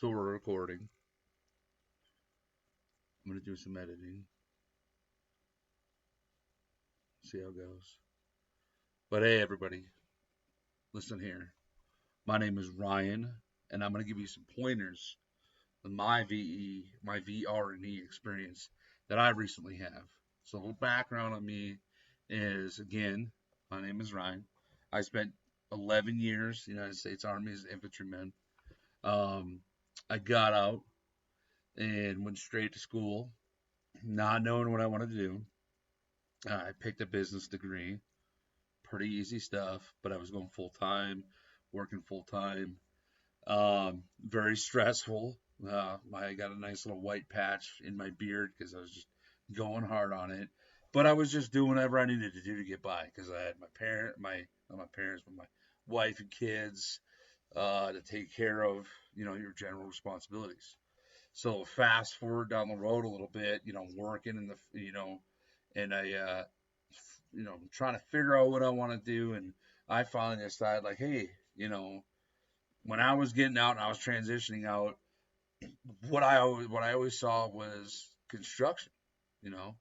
So we're recording. I'm gonna do some editing. See how it goes. But hey, everybody, listen here. My name is Ryan, and I'm gonna give you some pointers on my VR&E experience that I recently have. So a little background on me is again, my name is Ryan. I spent 11 years in the United States Army as an infantryman. Um, I got out and went straight to school, not knowing what I wanted to do. I picked a business degree, pretty easy stuff, but I was going full time, working full time. Very stressful. I got a nice little white patch in my beard because I was just going hard on it. But I was just doing whatever I needed to do to get by because I had not my parents, but my wife and kids to take care of, your general responsibilities. So fast forward down the road a little bit, working in and trying to figure out what I want to do. And I finally decided, like, hey, when I was getting out and I was transitioning out, what I always saw was construction. You know,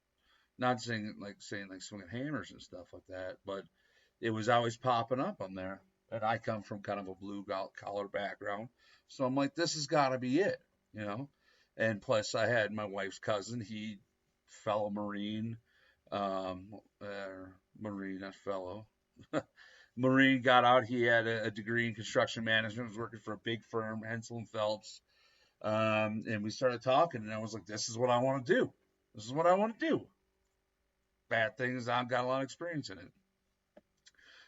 not saying like swinging hammers and stuff like that, but it was always popping up on there. And I come from kind of a blue collar background, so I'm like, this has got to be it, you know. And plus, I had my wife's cousin. He fellow Marine, um, Marine, not fellow. Marine got out. He had a degree in construction management. Was working for a big firm, Hensel and Phelps. And we started talking, and I was like, "This is what I want to do. This is what I want to do." Bad thing is, I've got a lot of experience in it,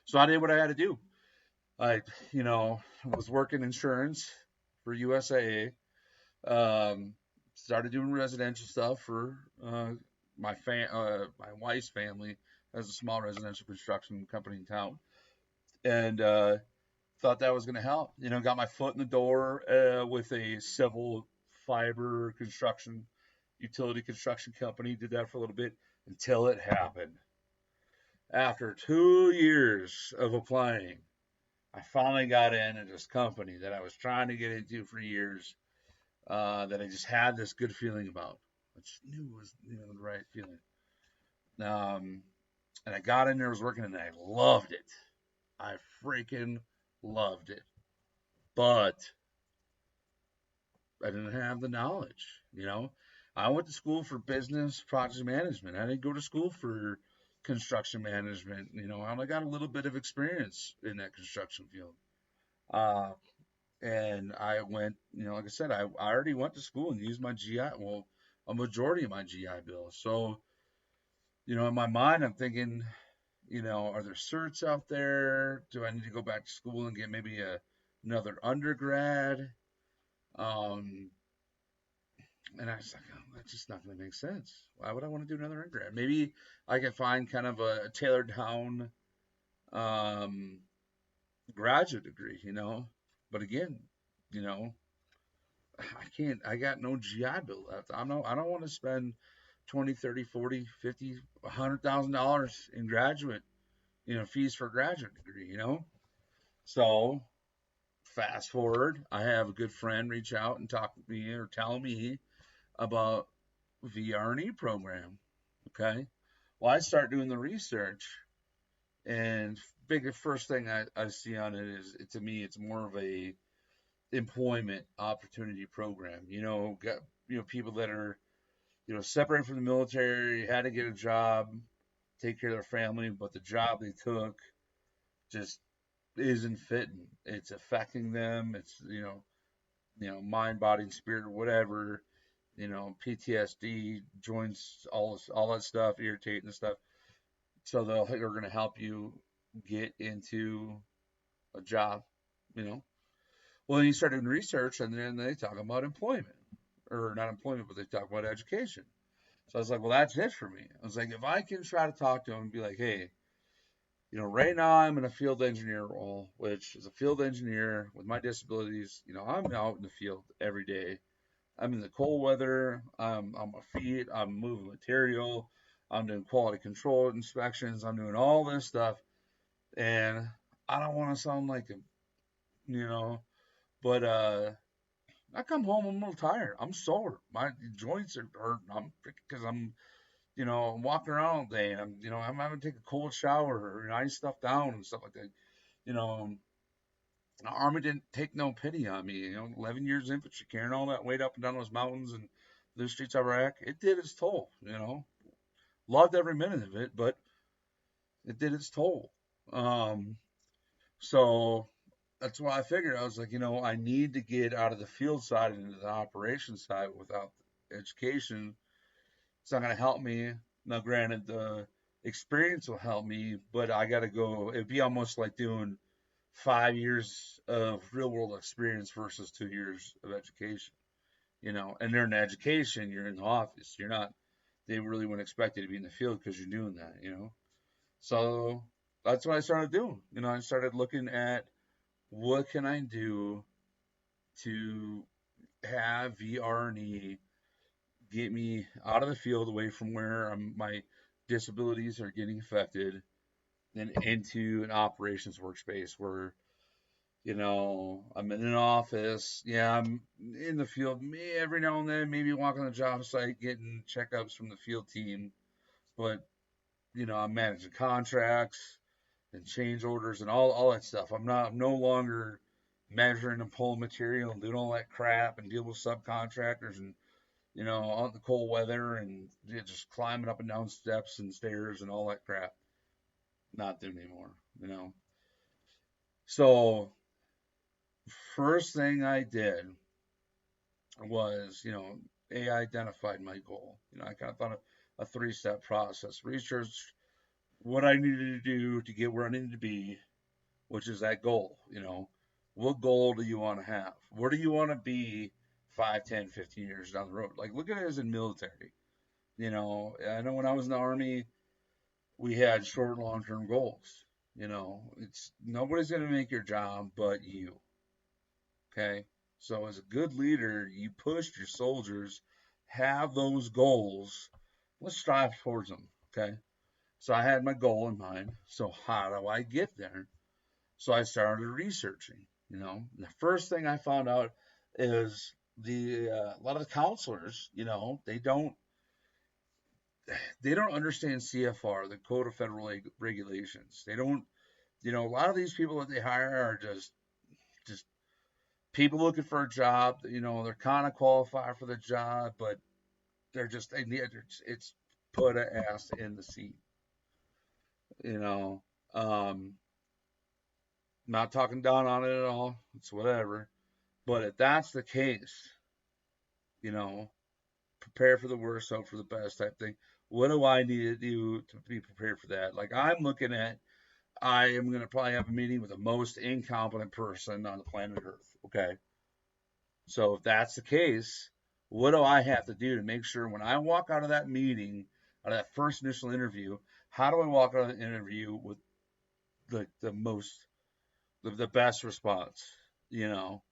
so I did what I had to do. I, was working insurance for USAA. Started doing residential stuff for my wife's family has a small residential construction company in town, and thought that was going to help. Got my foot in the door with a civil fiber construction utility construction company. Did that for a little bit until it happened. After 2 years of applying, I finally got into this company that I was trying to get into for years. That I just had this good feeling about. I just knew it was the right feeling. Um, and I got in there, was working, and I loved it. I freaking loved it. But I didn't have the knowledge. I went to school for business project management. I didn't go to school for construction management. I only got a little bit of experience in that construction field. Uh, and I went, like I said, I already went to school and used my GI, well, a majority of my GI Bill. So, in my mind, I'm thinking, are there certs out there? Do I need to go back to school and get maybe another undergrad? Um, and I was like, oh, that's just not going to make sense. Why would I want to do another undergrad? Maybe I can find kind of a tailored down um, graduate degree. But again, you know, I can't. I got no GI Bill left. I don't want to spend 20, 30, 40, 50, $100,000 in graduate, fees for a graduate degree. So fast forward, I have a good friend reach out and talk to me or tell me about VR&E program. Okay. Well, I start doing the research, and first thing I see on it is, to me, it's more of a employment opportunity program. Got people that are separated from the military, had to get a job, take care of their family, but the job they took just isn't fitting. It's affecting them. It's mind, body, and spirit, or whatever. PTSD, joints, all that stuff, irritating stuff. So they're going to help you get into a job. You know. Well, then you start doing research, and then they talk about employment, or not employment, but they talk about education. So I was like, well, that's it for me. I was like, if I can try to talk to them and be like, hey, right now I'm in a field engineer role, which is a field engineer with my disabilities. I'm out in the field every day. I'm in the cold weather. I'm on my feet. I'm moving material. I'm doing quality control inspections. I'm doing all this stuff. And I don't want to sound like a, but I come home, I'm a little tired. I'm sore. My joints are hurt. I'm because I'm, I'm walking around all day, and I'm having to take a cold shower or ice stuff down and stuff like that. You know, the army didn't take no pity on me. 11 years infantry, carrying all that weight up and down those mountains and the streets of Iraq. It did its toll. Loved every minute of it, but it did its toll. Um, so that's why I figured I was like, I need to get out of the field side and into the operations side without education. It's not going to help me. Now, granted, the experience will help me, but I got to go. It'd be almost like doing 5 years of real world experience versus 2 years of education. And during education, you're in the office. You're not. They really wouldn't expect you to be in the field because you're doing that. So that's what I started doing. I started looking at what can I do to have VR&E get me out of the field, away from where my disabilities are getting affected, then into an operations workspace where I'm in an office. Yeah, I'm in the field every now and then, maybe walking the job site, getting checkups from the field team. But I'm managing contracts and change orders and all that stuff. I'm no longer measuring and pulling material and doing all that crap and deal with subcontractors and out in the cold weather and just climbing up and down steps and stairs and all that crap. Not doing anymore. So first thing I did was, I identified my goal. I kind of thought a 3-step process. Research what I needed to do to get where I needed to be, which is that goal. What goal do you want to have? Where do you want to be 5, 10, 15 years down the road? Like, look at it as in military. I know when I was in the Army, we had short and long term goals. It's nobody's going to make your job but you. Okay. So, as a good leader, you push your soldiers, have those goals. Let's strive towards them. Okay. So, I had my goal in mind. So, how do I get there? So, I started researching. The first thing I found out is a lot of the counselors, they don't understand CFR, the Code of Federal Regulations. They don't, a lot of these people that they hire are just people looking for a job. They're kind of qualified for the job, but it's put an ass in the seat. You know, um, Not talking down on it at all. It's whatever. But if that's the case, you know, prepare for the worst, hope for the best type thing. What do I need to do to be prepared for that? Like I'm looking at, I am going to probably have a meeting with the most incompetent person on the planet Earth. Okay. So if that's the case, what do I have to do to make sure when I walk out of that meeting, out of that first initial interview, how do I walk out of the interview with the best response, you know?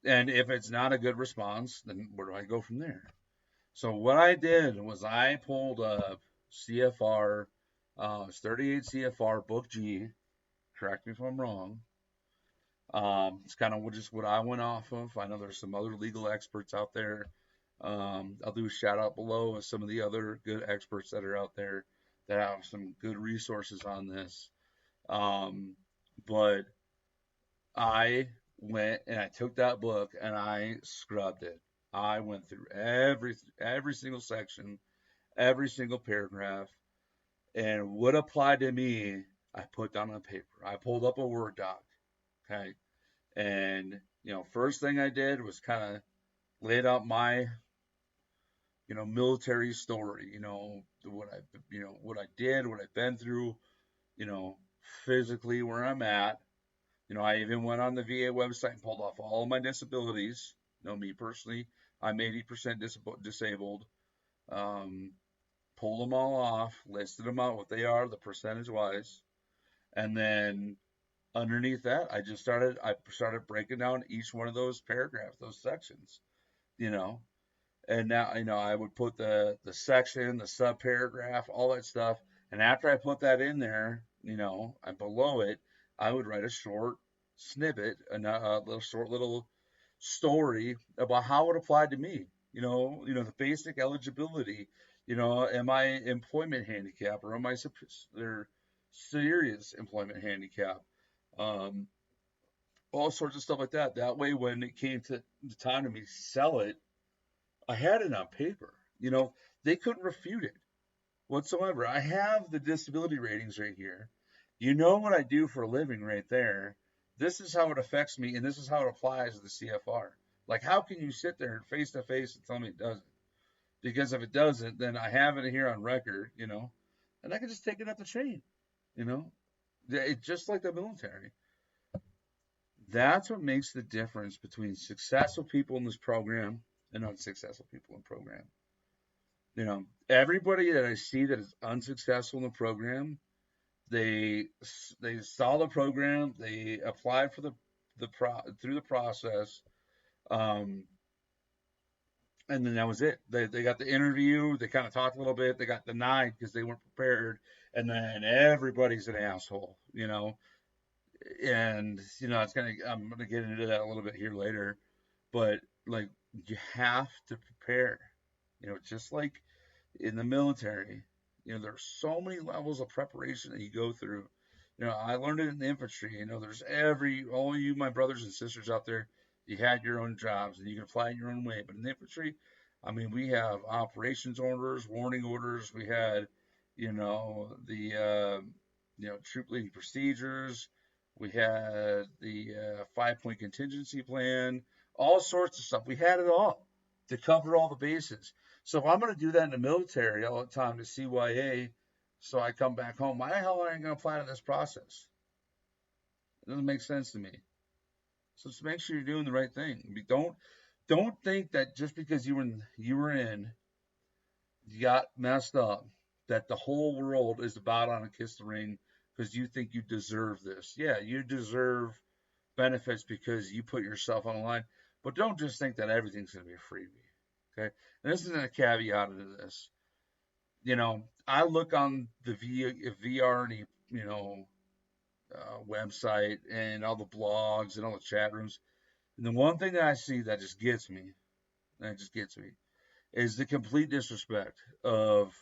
And if it's not a good response, then where do I go from there? So what I did was I pulled up CFR, it's 38 CFR Book G. Correct me if I'm wrong. It's kind of just what I went off of. I know there's some other legal experts out there. I'll do a shout out below of some of the other good experts that are out there that have some good resources on this. But I went and I took that book and I scrubbed it. I went through every single section, every single paragraph, and what applied to me, I put down on paper. I pulled up a Word doc, okay, and first thing I did was kind of laid out my military story. What I did, what I've been through, you know, physically where I'm at. I even went on the VA website and pulled off all of my disabilities. Me personally, I'm 80% disabled. Um, Pulled them all off, listed them out, what they are, the percentage wise. And then underneath that, I started breaking down each one of those paragraphs, those sections, you know. And now, I would put the section, the sub paragraph, all that stuff. And after I put that in there, and below it, I would write a short snippet, a little short little story about how it applied to me. The basic eligibility. Am I employment handicap, or am I there serious employment handicap? Um, all sorts of stuff like that. That way, when it came to the time to me sell it, I had it on paper. They couldn't refute it whatsoever. I have the disability ratings right here. You know what I do for a living right there. This is how it affects me, and this is how it applies to the CFR. Like, how can you sit there face to face and tell me it doesn't? Because if it doesn't, then I have it here on record, and I can just take it up the chain, you know. It's just like the military. That's what makes the difference between successful people in this program and unsuccessful people in the program. Everybody that I see that is unsuccessful in the program, they saw the program, they applied for through the process, um, and then that was it. They got the interview, they kind of talked a little bit, they got denied because they weren't prepared, and then everybody's an asshole. And I'm gonna get into that a little bit here later, but like, you have to prepare. Just like in the military, there's so many levels of preparation that you go through. I learned it in the infantry. There's all you, my brothers and sisters out there, you had your own jobs and you can apply it your own way. But in the infantry, I mean, we have operations orders, warning orders. We had, the, troop leading procedures. We had the 5-point contingency plan, all sorts of stuff. We had it all to cover all the bases. So if I'm going to do that in the military all the time to CYA, so I come back home, why the hell am I going to apply to this process? It doesn't make sense to me. So just make sure you're doing the right thing. Don't think that just because you got messed up, that the whole world is about on a kiss the ring because you think you deserve this. Yeah, you deserve benefits because you put yourself on the line. But don't just think that everything's going to be a freebie. Okay? And this isn't a caveat to this. I look on the VR&E, website and all the blogs and all the chat rooms. And the one thing that I see that just gets me, is the complete disrespect of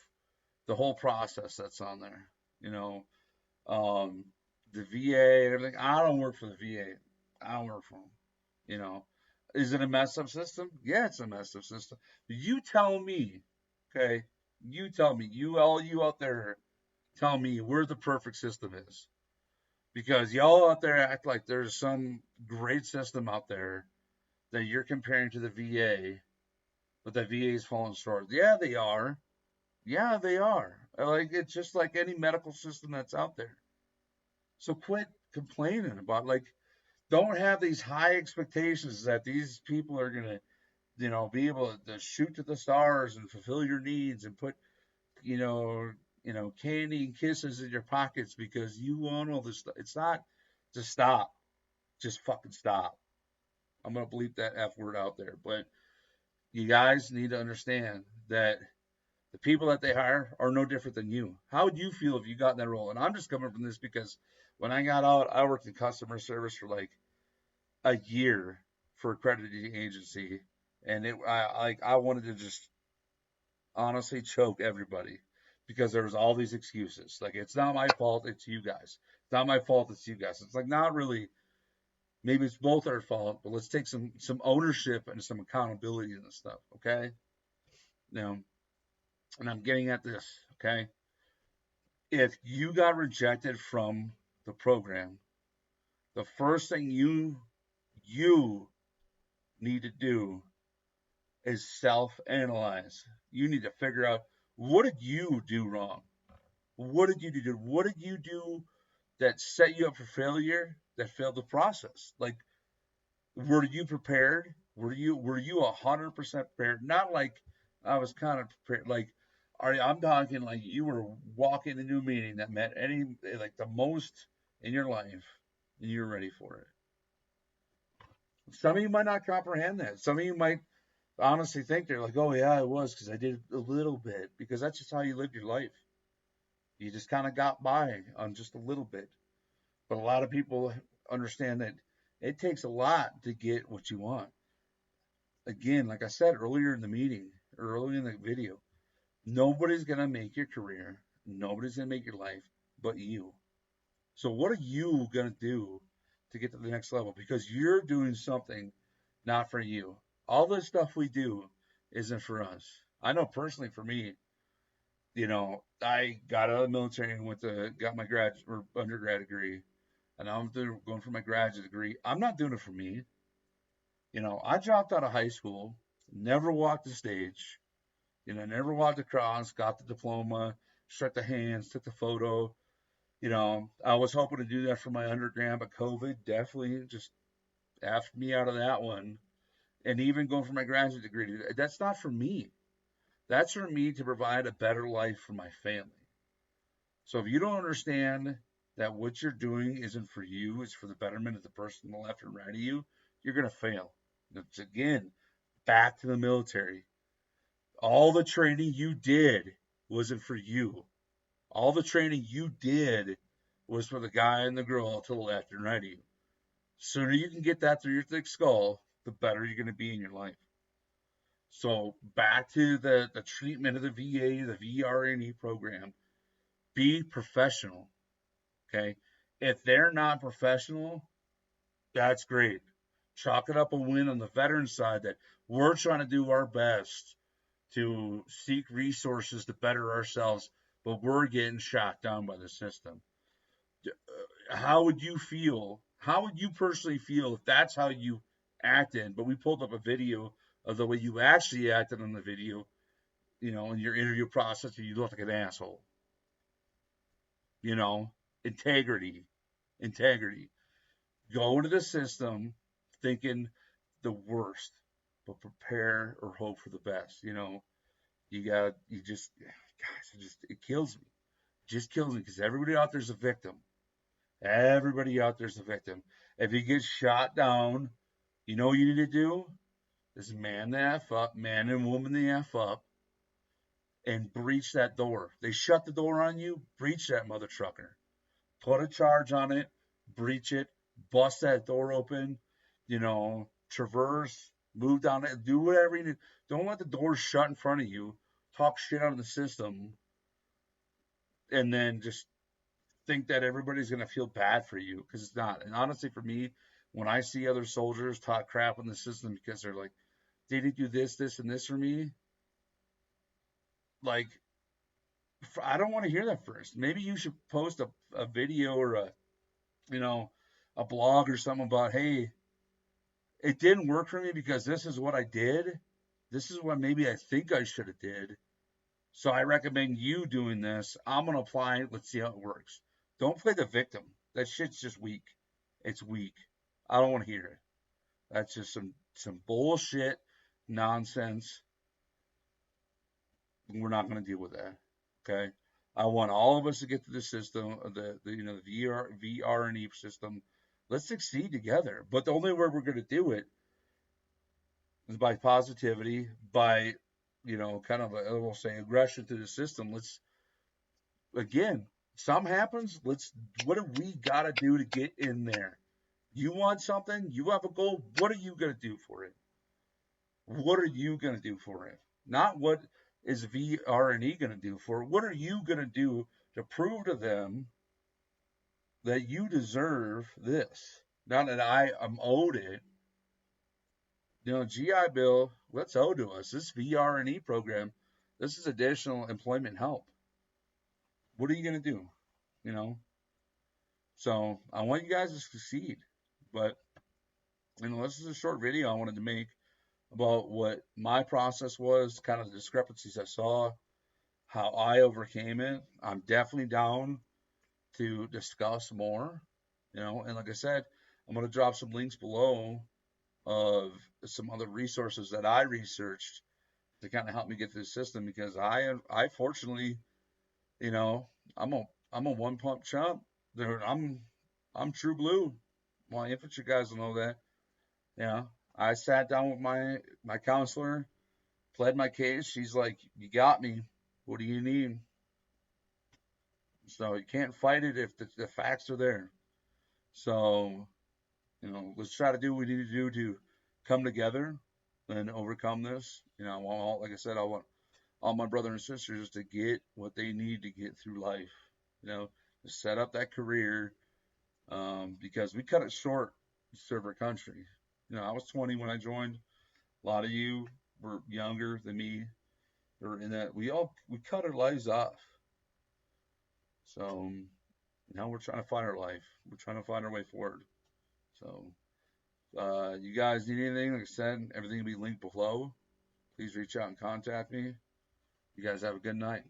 the whole process that's on there. The VA and everything. I don't work for the VA. I don't work for them. Is it a messed up system? Yeah, it's a messed up system. But you tell me, okay? You tell me, all you out there, tell me where the perfect system is. Because y'all out there act like there's some great system out there that you're comparing to the VA, but the VA is falling short. Yeah, they are. Yeah, they are. Like, it's just like any medical system that's out there. So quit complaining about, like, don't have these high expectations that these people are gonna, be able to shoot to the stars and fulfill your needs and put, you know, candy and kisses in your pockets because you want all this stuff. It's not. Just stop. Just fucking stop. I'm gonna bleep that F word out there, but you guys need to understand that the people that they hire are no different than you. How would you feel if you got in that role? And I'm just coming from this because when I got out, I worked in customer service for like a year for a crediting agency, and I wanted to just honestly choke everybody because there was all these excuses. Like, it's not my fault, it's you guys. It's not my fault, it's you guys. It's like, not really. Maybe it's both our fault, but let's take some ownership and some accountability in this stuff, okay? Now, and I'm getting at this, okay? If you got rejected from the program, the first thing you need to do is self-analyze. You need to figure out, what did you do wrong? What did you do? What did you do that set you up for failure, that failed the process? Like, were you prepared? Were you 100% prepared? Not like I was kind of prepared. Like, I'm talking like you were walking into a meeting that meant like the most in your life, and you're ready for it. Some of you might not comprehend that. Some of you might honestly think they're like, oh yeah, I was, because I did a little bit, because that's just how you lived your life. You just kind of got by on just a little bit. But a lot of people understand that it takes a lot to get what you want. again, like I said earlier in the meeting, earlier in the video, nobody's going to make your career. Nobody's going to make your life but you. So what are you going to do to get to the next level? Because you're doing something not for you. All the stuff we do isn't for us. I know personally for me, I got out of the military and got my grad or undergrad degree, and now I'm going for my graduate degree. I'm not doing it for me. I dropped out of high school, never walked the stage, never walked across, got the diploma, shook the hands, took the photo. I was hoping to do that for my undergrad, but COVID definitely just effed me out of that one. And even going for my graduate degree, that's not for me. That's for me to provide a better life for my family. So if you don't understand that what you're doing isn't for you, it's for the betterment of the person on the left and right of you, you're going to fail. It's again, back to the military. All the training you did wasn't for you. All the training you did was for the guy and the girl to the left and right of you. Sooner you can get that through your thick skull, the better you're going to be in your life. So back to the treatment of the VA, the VR&E program, be professional. Okay. If they're not professional, that's great. Chalk it up a win on the veteran side that we're trying to do our best to seek resources to better ourselves, but we're getting shot down by the system. How would you feel? How would you personally feel if that's how you acted? But we pulled up a video of the way you actually acted on the video, in your interview process, and you look like an asshole. Integrity, integrity. Go into the system thinking the worst, but prepare or hope for the best. It kills me. It just kills me because everybody out there's a victim. Everybody out there's a victim. If you get shot down, you know what you need to do? Is man the F up, man and woman the F up, and breach that door. They shut the door on you, breach that mother trucker. Put a charge on it, breach it, bust that door open, traverse, move down it, do whatever you need. Don't let the door shut in front of you, talk shit out of the system, and then just think that everybody's going to feel bad for you because it's not. And honestly, for me, when I see other soldiers talk crap on the system because they're like, they didn't do this, this, and this for me, like, I don't want to hear that first. Maybe you should post a video or a blog or something about, hey, it didn't work for me because this is what I did. This is what maybe I think I should have did. So I recommend you doing this. I'm going to apply it. Let's see how it works. Don't play the victim. That shit's just weak. It's weak. I don't want to hear it. That's just some bullshit nonsense. We're not going to deal with that. Okay. I want all of us to get to the system, the VR&E system. Let's succeed together. But the only way we're going to do it is by positivity, by kind of we'll say aggression to the system. Let's again, something happens. What do we got to do to get in there? You want something? You have a goal? What are you going to do for it? What are you going to do for it? Not what is VR&E going to do for it. What are you going to do to prove to them that you deserve this? Not that I am owed it. GI Bill, what's owed to us? This VR&E program, this is additional employment help. What are you going to do? So I want you guys to succeed. But, this is a short video I wanted to make about what my process was, kind of the discrepancies I saw, how I overcame it. I'm definitely down to discuss more, and like I said, I'm going to drop some links below of some other resources that I researched to kind of help me get through the system because I fortunately, I'm a one pump chump. I'm true blue. My infantry guys will know that. I sat down with my counselor, pled my case. She's like, "You got me. What do you need?" So you can't fight it if the facts are there. So, let's try to do what we need to do to come together and overcome this. I want like I said, I want all my brothers and sisters to get what they need to get through life. To set up that career, because we cut it short to serve our country. I was 20 when I joined. A lot of you were younger than me, or in that we cut our lives off. So now we're trying to find our life. We're trying to find our way forward. So you guys need anything? Like I said, everything will be linked below. Please reach out and contact me. You guys have a good night.